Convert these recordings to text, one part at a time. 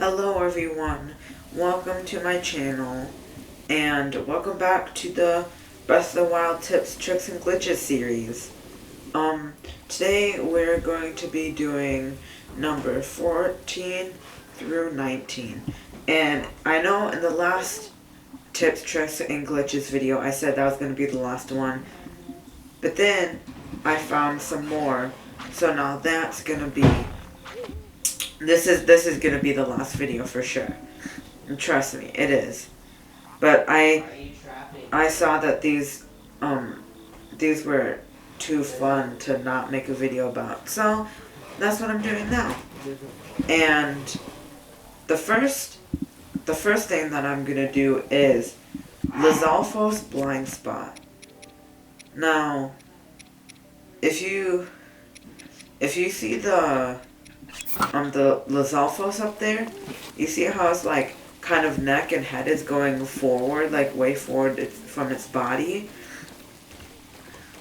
Hello everyone, welcome to my channel, and welcome back to the Breath of the Wild Tips, Tricks, and Glitches series. Today we're going to be doing number 14 through 19. And I know in the last Tips, Tricks, and Glitches video I said that was going to be the last one, but then I found some more, so now that's going to be This is gonna be the last video for sure. And trust me, it is. But I saw that these were too fun to not make a video about. So that's what I'm doing now. And the first thing that I'm gonna do is Lizalfo's blind spot. Now, if you see the Lizalfos up there, you see how it's like kind of neck and head is going forward, like way forward from its body.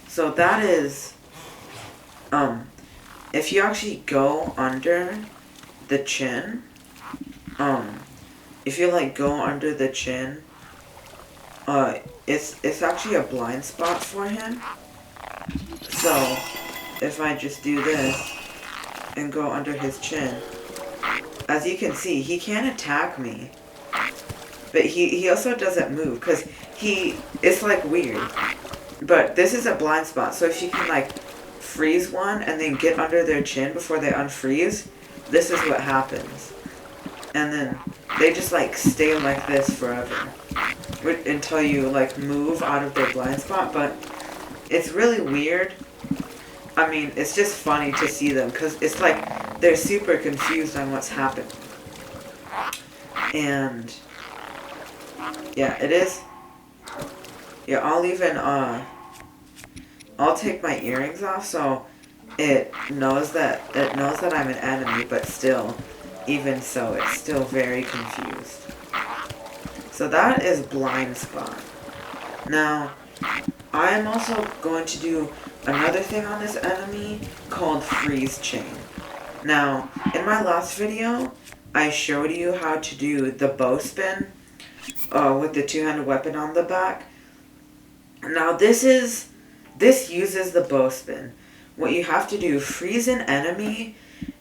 So that is, if you actually go under the chin, if you like go under the chin, it's actually a blind spot for him. So if I just do this and go under his chin, as you can see, he can't attack me, but he also doesn't move because it's like weird. But this is a blind spot, so if you can like freeze one and then get under their chin before they unfreeze, this is what happens. And then they just like stay like this forever until you like move out of their blind spot. But it's really weird. I mean, it's just funny to see them, because it's like they're super confused on what's happening. And yeah, it is. Yeah, I'll take my earrings off so it knows that I'm an enemy, but still, even so, it's still very confused. So that is blind spot. Now, I am also going to do another thing on this enemy called freeze chain. Now, in my last video, I showed you how to do the bow spin with the two-handed weapon on the back. Now this uses the bow spin. What you have to do, freeze an enemy,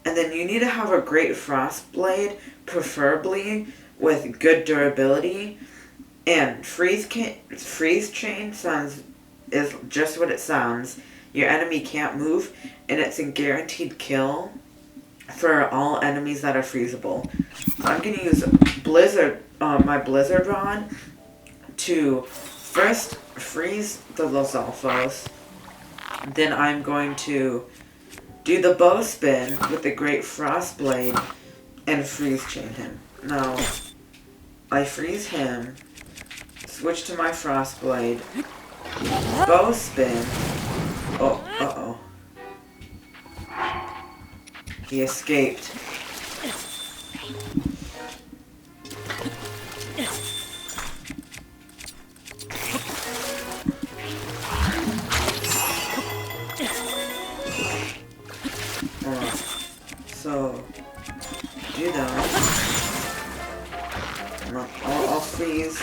and then you need to have a great frost blade, preferably with good durability. And freeze chain is just what it sounds. Your enemy can't move, and it's a guaranteed kill for all enemies that are freezable. So I'm going to use my Blizzard Rod to first freeze the Lizalfos. Then I'm going to do the bow spin with the Great Frost Blade and freeze chain him. Now, I freeze him, switch to my Frost Blade, bow spin. Oh, uh-oh. He escaped. So, do that. I'll freeze.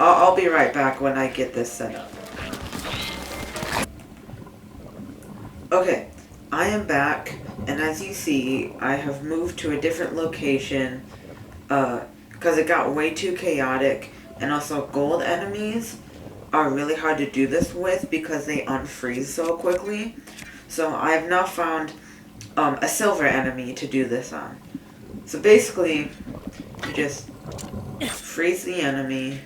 I'll be right back when I get this set up. Okay, I am back, and as you see, I have moved to a different location, because it got way too chaotic, and also gold enemies are really hard to do this with because they unfreeze so quickly. So I've now found a silver enemy to do this on. So basically, you just freeze the enemy,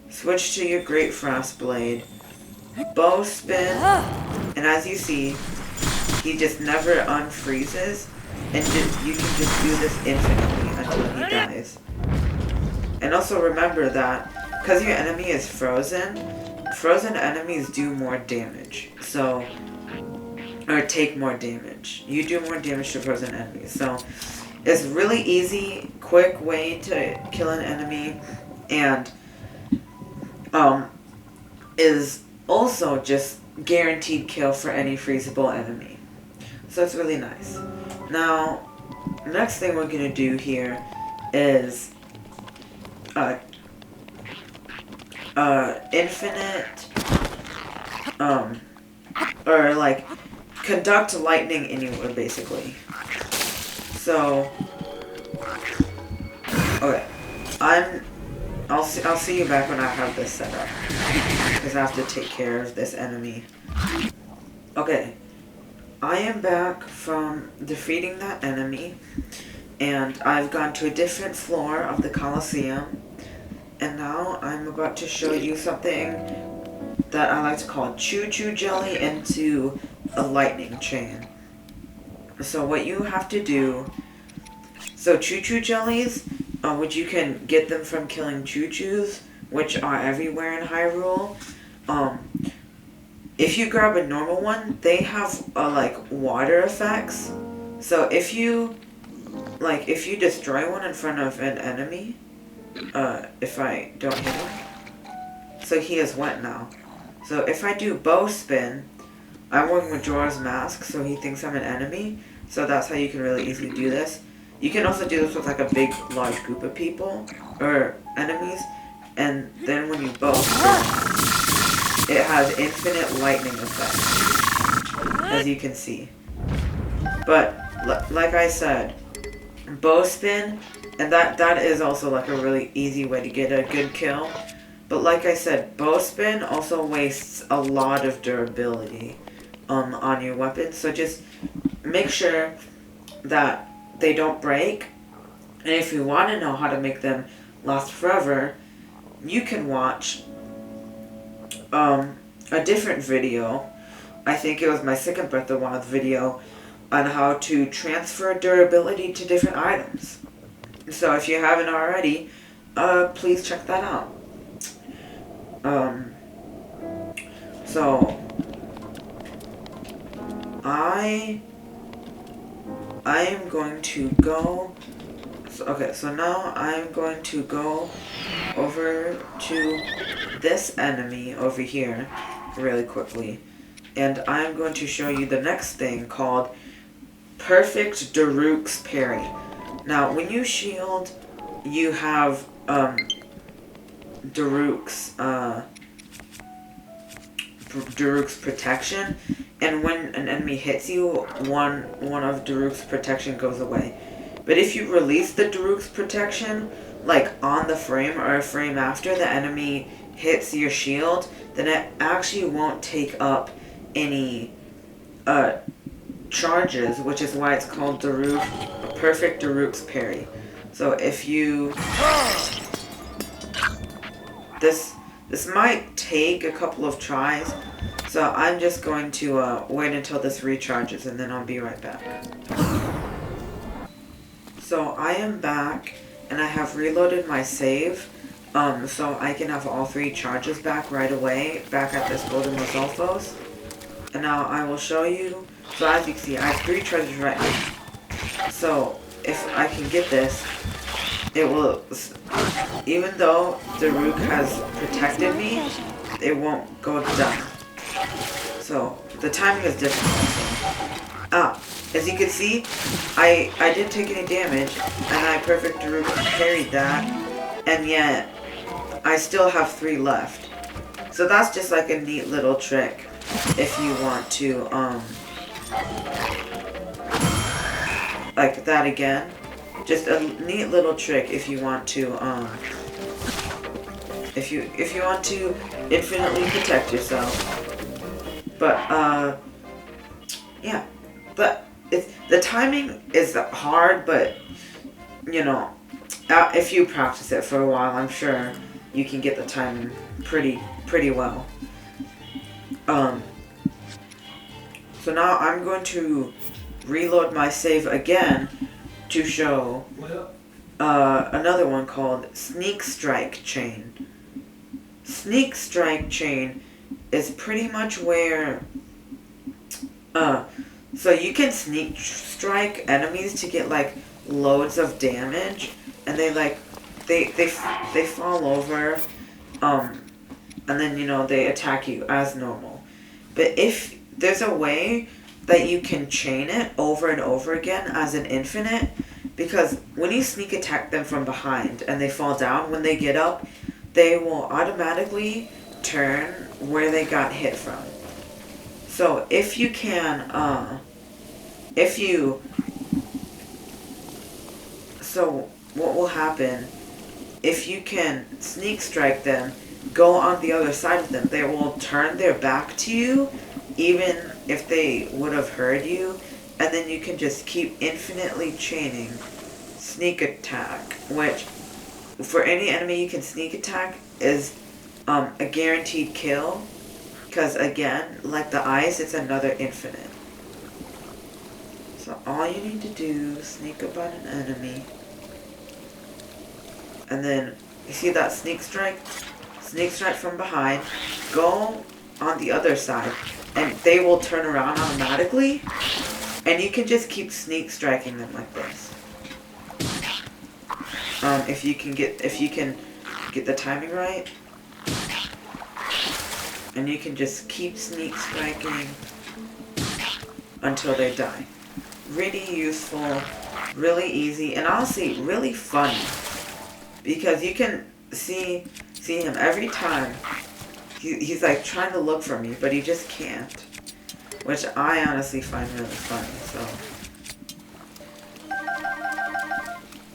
switch to your Great Frost Blade, bow spin, and as you see, he just never unfreezes, and you can just do this infinitely until he dies. And also remember that, because your enemy is frozen enemies do more damage, so, or take more damage. You do more damage to frozen enemies, so it's really easy, quick way to kill an enemy, and is also just guaranteed kill for any freezable enemy. So it's really nice. Now, next thing we're gonna do here is infinite or like conduct lightning anywhere basically. So okay, I'll see you back when I have this set up because I have to take care of this enemy. Okay, I am back from defeating that enemy, and I've gone to a different floor of the Colosseum, and now I'm about to show you something that I like to call choo-choo jelly into a lightning chain. So what you have to do, so choo-choo jellies, which you can get them from killing choo-choos, which are everywhere in Hyrule. If you grab a normal one, they have like water effects. So if you destroy one in front of an enemy, if I don't hit him, so he is wet now. So if I do bow spin, I'm wearing Majora's Mask, so he thinks I'm an enemy. So that's how you can really easily do this. You can also do this with like a big, large group of people or enemies, and then when you bow spin, it has infinite lightning effect, as you can see. But like I said, bow spin, and that is also like a really easy way to get a good kill. But like I said, bow spin also wastes a lot of durability on your weapons. So just make sure that they don't break. And if you want to know how to make them last forever, you can watch a different video. I think it was my second Breath of the Wild video on how to transfer durability to different items. So if you haven't already, please check that out. So I am going to go. So now I'm going to go over to this enemy over here really quickly, and I'm going to show you the next thing called Perfect Daruk's Parry. Now, when you shield, you have Daruk's protection, and when an enemy hits you, one of Daruk's protection goes away. But if you release the Daruk's protection, like on the frame or a frame after the enemy hits your shield, then it actually won't take up any charges, which is why it's called Perfect Daruk's Parry. So if you... This might take a couple of tries, so I'm just going to wait until this recharges, and then I'll be right back. So I am back, and I have reloaded my save, so I can have all 3 charges back right away, back at this Golden Lizalfos. And now I will show you. So as you can see, I have 3 treasures right now. So if I can get this, it will, even though Daruk has protected me, it won't go down. So the timing is different. As you can see, I didn't take any damage, and I Perfect Daruk parried that, and yet I still have 3 left. So that's just like a neat little trick if you want to like that again. Just a neat little trick if you want to if you want to infinitely protect yourself. But yeah, but the timing is hard, but you know, if you practice it for a while, I'm sure you can get the timing pretty well. So now I'm going to reload my save again to show another one called Sneak Strike Chain. Sneak Strike Chain is pretty much where so you can sneak strike enemies to get like loads of damage, and they fall over, and then you know they attack you as normal. But if there's a way that you can chain it over and over again as an infinite, because when you sneak attack them from behind and they fall down, when they get up, they will automatically turn where they got hit from. So if you can, so what will happen, if you can sneak strike them, go on the other side of them, they will turn their back to you, even if they would have heard you, and then you can just keep infinitely chaining sneak attack, which for any enemy you can sneak attack is a guaranteed kill, because again, like the ice, it's another infinite. So all you need to do is sneak up on an enemy, and then you see that sneak strike from behind, go on the other side, and they will turn around automatically, and you can just keep sneak striking them like this. If you can get the timing right, and you can just keep sneak striking until they die. Really useful, really easy, and honestly really funny, because you can see him every time. He's like trying to look for me, but he just can't, which I honestly find really funny.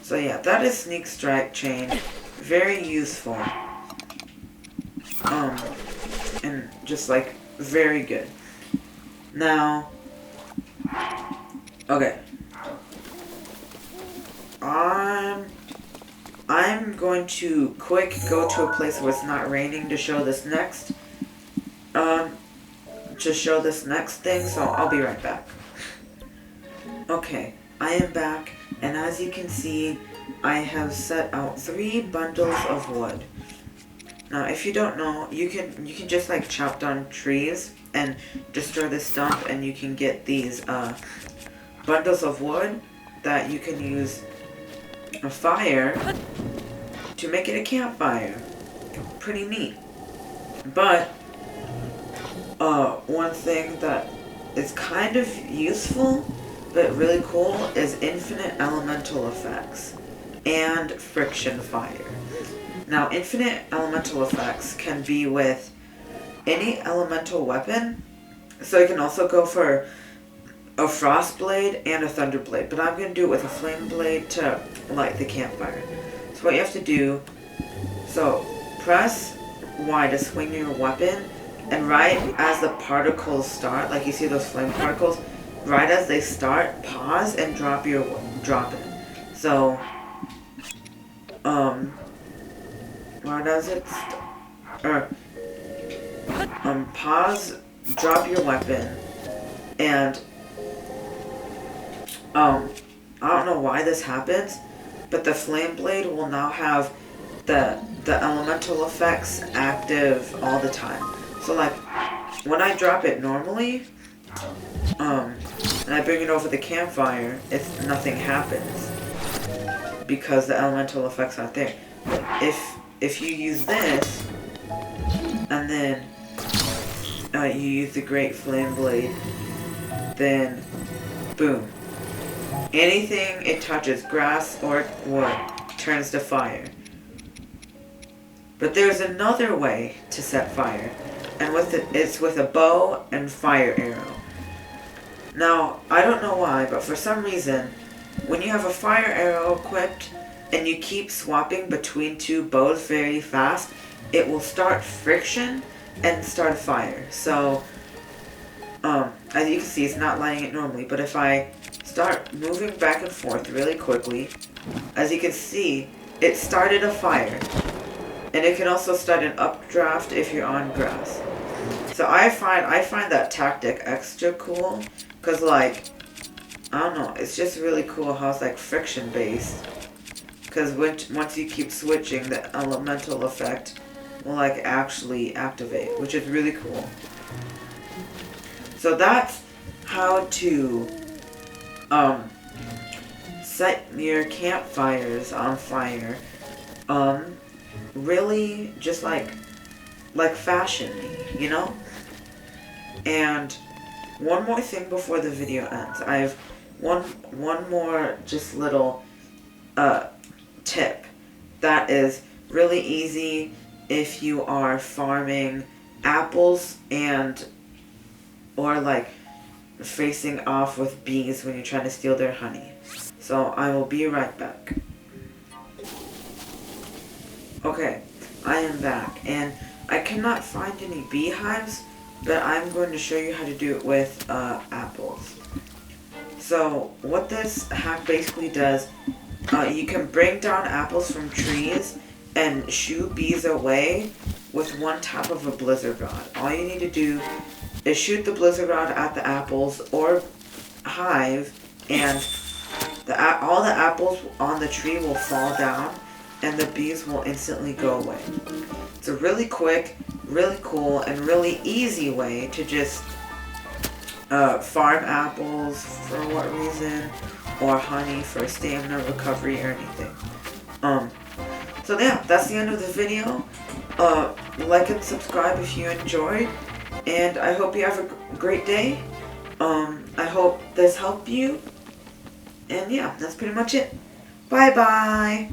So yeah, that is sneak strike chain. Very useful. And just like very good. Now, okay. I'm going to go to a place where it's not raining to show this next thing, so I'll be right back. Okay, I am back, and as you can see, I have set out 3 bundles of wood. Now, if you don't know, you can just like chop down trees and destroy the stump, and you can get these bundles of wood that you can use a fire to make it a campfire. Pretty neat. But one thing that is kind of useful but really cool is infinite elemental effects and friction fire. Now, infinite elemental effects can be with any elemental weapon, so you can also go for a frost blade and a thunder blade, but I'm going to do it with a flame blade to light the campfire. So what you have to do, so press Y to swing your weapon, and right as the particles start, like you see those flame particles, right as they start, pause and drop it. So, right as it pause, drop your weapon, and I don't know why this happens, but the flame blade will now have the elemental effects active all the time. So like, when I drop it normally, and I bring it over the campfire, nothing happens, because the elemental effects aren't there. But if you use this, and then you use the Great Flame Blade, then boom. Anything it touches, grass or wood, turns to fire. But there's another way to set fire, and it's with a bow and fire arrow. Now, I don't know why, but for some reason, when you have a fire arrow equipped and you keep swapping between 2 bows very fast, it will start friction and start a fire. So, as you can see, it's not lighting it normally, but if I start moving back and forth really quickly, as you can see, it started a fire. And it can also start an updraft if you're on grass. So I find that tactic extra cool, because like, I don't know, it's just really cool how it's like friction based. Because once you keep switching, the elemental effect will like actually activate, which is really cool. So that's how to set your campfires on fire. Really just like fashion, you know? And one more thing before the video ends. I have one more just little tip that is really easy if you are farming apples or like facing off with bees when you're trying to steal their honey. So I will be right back. Okay, I am back, and I cannot find any beehives, but I'm going to show you how to do it with apples. So what this hack basically does, you can bring down apples from trees and shoo bees away with one tap of a blizzard rod. All you need to do is shoot the blizzard rod at the apples or hive, and all the apples on the tree will fall down and the bees will instantly go away. It's a really quick, really cool, and really easy way to just farm apples for what reason, or honey for stamina recovery or anything. So yeah, that's the end of the video. Like and subscribe if you enjoyed, and I hope you have a great day. I hope this helped you, and yeah, that's pretty much it. Bye bye.